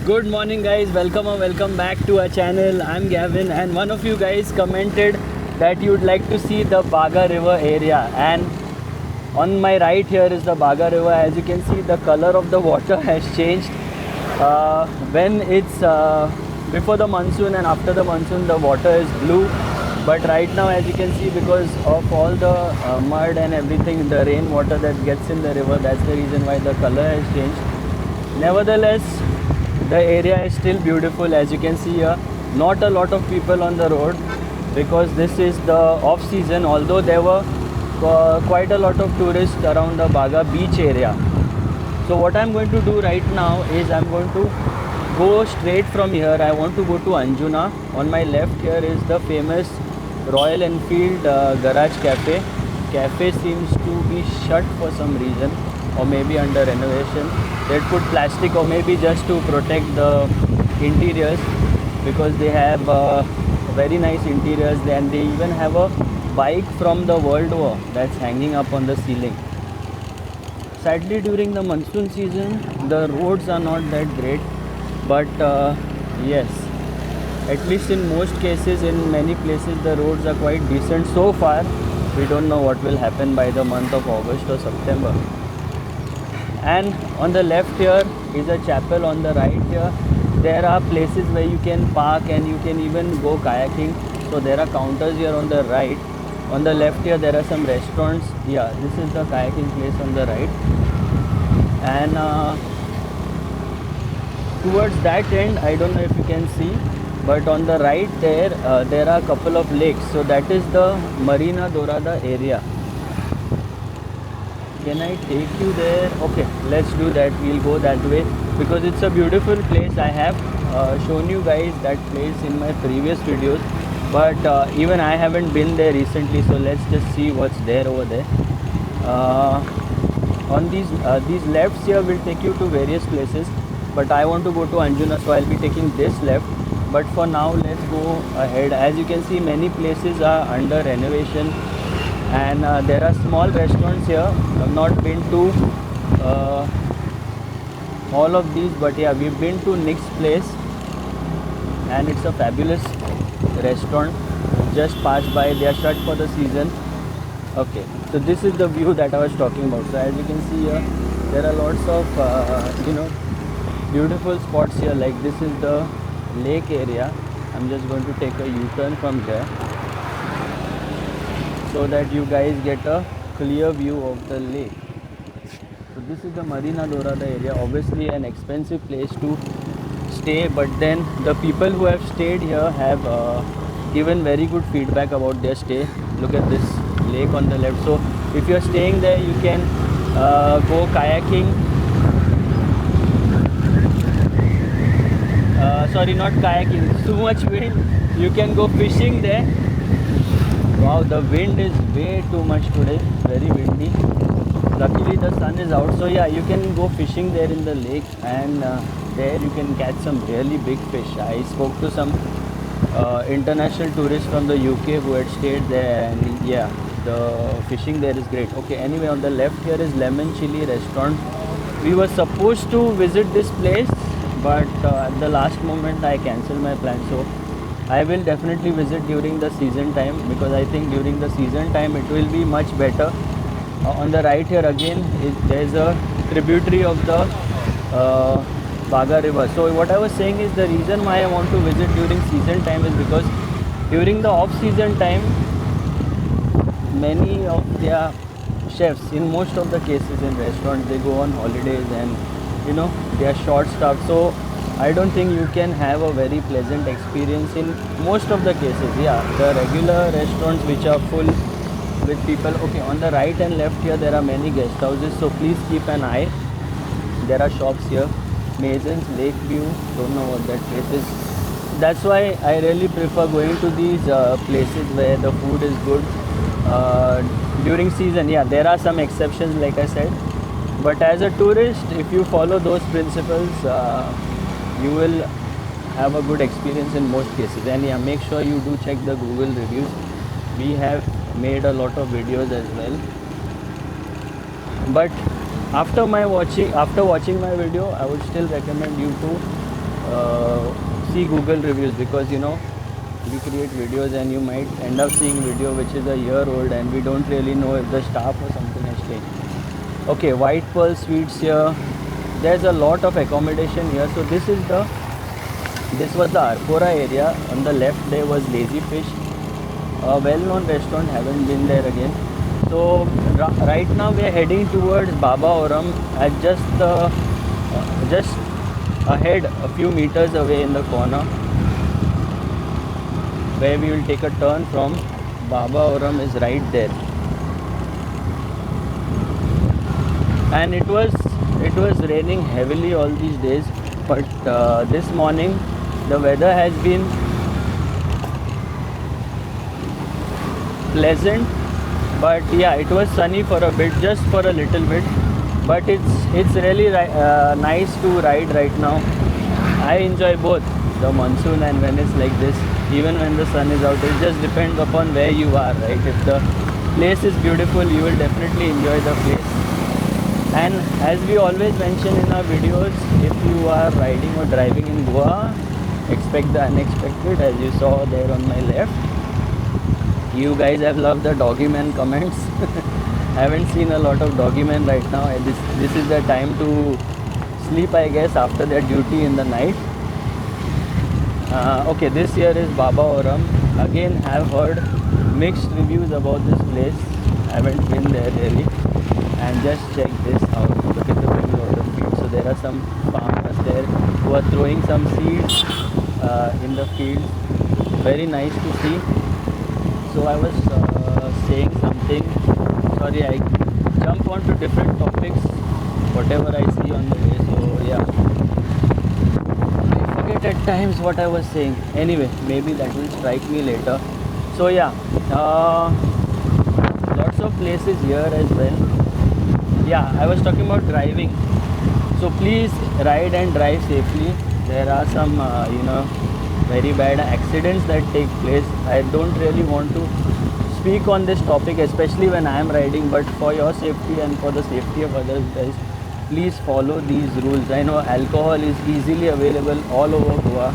Good morning, guys. Welcome or welcome back to our channel. I'm Gavin, and one of you guys commented that you'd like to see the Baga River area. And on my right here is the Baga River. As you can see, the color of the water has changed. When it's before the monsoon and after the monsoon, the water is blue. But right now, as you can see, because of all the mud and everything, the rainwater that gets in the river, that's the reason why the color has changed. Nevertheless, the area is still beautiful. As you can see here, not a lot of people on the road because this is the off season, although there were quite a lot of tourists around the Baga beach area. So what I'm going to do right now is I'm going to go straight from here. I want to go to Anjuna. On my left here is the famous Royal Enfield Garage Cafe. Cafe seems to be shut for some reason, or maybe under renovation. They put plastic, or maybe just to protect the interiors, because they have very nice interiors. And they even have a bike from the World War that's hanging up on the ceiling. Sadly, during the monsoon season, the roads are not that great, but yes, at least in most cases, in many places, the roads are quite decent so far. We don't know what will happen by the month of August or September. And on the left here is a chapel. On the right here, there are places where you can park and you can even go kayaking. So there are counters here on the right. On the left here, there are some restaurants. Yeah, this is the kayaking place on the right. And towards that end, I don't know if you can see, but on the right there, there are a couple of lakes. So that is the Marina Dorada area. Can I take you there? Okay, let's do that. We'll go that way because it's a beautiful place. I have shown you guys that place in my previous videos, but even I haven't been there recently. So let's just see what's there over there. On these lefts here will take you to various places, but I want to go to Anjuna, so I'll be taking this left. But for now, let's go ahead. As you can see, many places are under renovation, and there are small restaurants here. I've not been to all of these, but yeah, we've been to Nick's place, and it's a fabulous restaurant. Just passed by. They are shut for the season. Okay, so this is the view that I was talking about. So as you can see here, there are lots of beautiful spots here. Like this is the lake area. I'm just going to take a U-turn from there so that you guys get a clear view of the lake. So this is the Marina Dorada area. Obviously an expensive place to stay, but then the people who have stayed here have given very good feedback about their stay. Look at this lake on the left. So if you're staying there, you can go kayaking. Sorry, not kayaking, too much wind. You can go fishing there. Wow, the wind is way too much today, very windy. Luckily the sun is out, so yeah, you can go fishing there in the lake, and there you can catch some really big fish. I spoke to some international tourists from the UK who had stayed there, and yeah, the fishing there is great. Okay, anyway, on the left here is Lemon Chili restaurant. We were supposed to visit this place, but at the last moment I cancelled my plan. So I will definitely visit during the season time, because I think during the season time it will be much better. On the right here again there's a tributary of the Baga River. So what I was saying is, the reason why I want to visit during season time is because during the off season time, many of their chefs, in most of the cases in restaurants, they go on holidays and they are short staffed. So I don't think you can have a very pleasant experience in most of the cases. Yeah, the regular restaurants which are full with people. Okay, on the right and left here there are many guest houses, so please keep an eye. There are shops here. Mason's Lakeview, don't know what that place is. That's why I really prefer going to these places where the food is good during season. Yeah, there are some exceptions like I said, but as a tourist, if you follow those principles, you will have a good experience in most cases. And yeah, make sure you do check the Google reviews. We have made a lot of videos as well. But after watching my video, I would still recommend you to see Google reviews, because you know we create videos and you might end up seeing video which is a year old and we don't really know if the staff or something has changed. Okay, White Pearl Sweets here. There's a lot of accommodation here. So this was the Arpora area. On the left there was Lazy Fish, a well-known restaurant. Haven't been there again. So right now we are heading towards Baba Oram, at just ahead, a few meters away in the corner, where we will take a turn from. Baba Oram is right there. And it was raining heavily all these days, but this morning the weather has been pleasant. But yeah, it was sunny for a bit, just for a little bit. But it's really nice to ride right now. I enjoy both the monsoon and when it's like this. Even when the sun is out, it just depends upon where you are, right? If the place is beautiful, you will definitely enjoy the place. And as we always mention in our videos, if you are riding or driving in Goa, expect the unexpected, as you saw there on my left. You guys have loved the doggy man comments. I haven't seen a lot of doggy men right now. This is the time to sleep, I guess, after their duty in the night. Okay, this here is Baba Oram. Again, have heard mixed reviews about this place. Haven't been there really. And just check this out. Look at the view of the field. So there are some farmers there who are throwing some seeds in the field. Very nice to see. So I was saying something. Sorry, I jump onto different topics, whatever I see on the way. So yeah, I forget at times what I was saying. Anyway, maybe that will strike me later. So yeah, lots of places here as well. Yeah, I was talking about driving. So please ride and drive safely. There are some, very bad accidents that take place. I don't really want to speak on this topic, especially when I am riding, but for your safety and for the safety of others, guys, please follow these rules. I know alcohol is easily available all over Goa.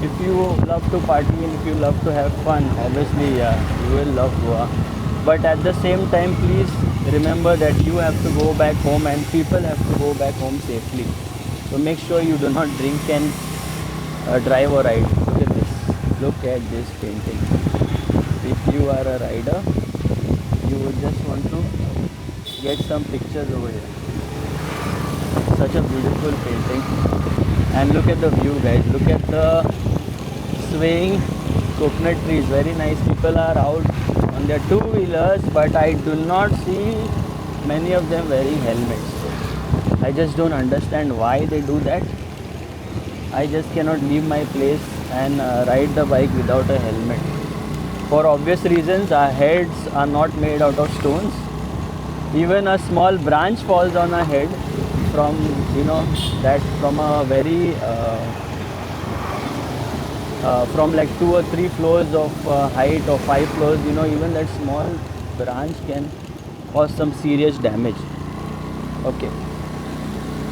If you love to party and if you love to have fun, obviously, yeah, you will love Goa. But at the same time, please remember that you have to go back home and people have to go back home safely. So make sure you do not drink and drive or ride. Look at this. Look at this painting. If you are a rider, you would just want to get some pictures over here. Such a beautiful painting. And look at the view, guys. Look at the swaying coconut trees. Very nice. People are out on their two-wheelers, but I do not see many of them wearing helmets. I just don't understand why they do that. I just cannot leave my place and ride the bike without a helmet. For obvious reasons, our heads are not made out of stones. Even a small branch falls on our head from, from a very, from like 2 or 3 floors of height or 5 floors, even that small branch can cause some serious damage. Okay.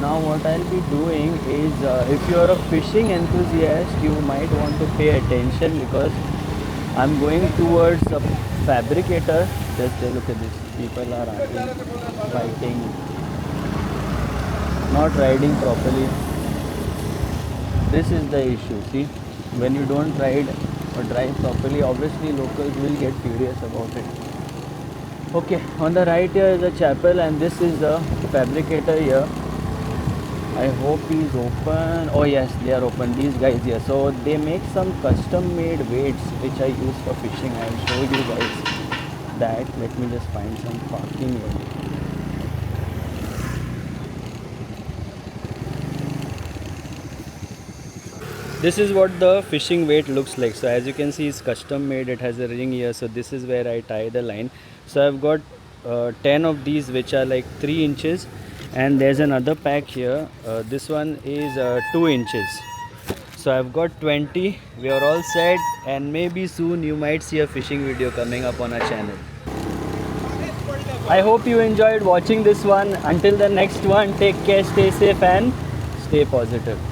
Now what I'll be doing is, if you are a fishing enthusiast, you might want to pay attention, because I'm going towards a fabricator. Just look at this. People are fighting, not riding properly. This is the issue. See, when you don't ride or drive properly, obviously locals will get furious about it. Okay, on the right here is a chapel and this is a fabricator here. I hope he's open. Oh yes, they are open, these guys here. So they make some custom made weights which I use for fishing. I'll show you guys that. Let me just find some parking here. This is what the fishing weight looks like. So as you can see, it's custom made. It has a ring here. So this is where I tie the line. So I've got 10 of these which are like 3 inches. And there's another pack here. This one is 2 inches. So I've got 20. We are all set, and maybe soon you might see a fishing video coming up on our channel. I hope you enjoyed watching this one. Until the next one, take care, stay safe, and stay positive.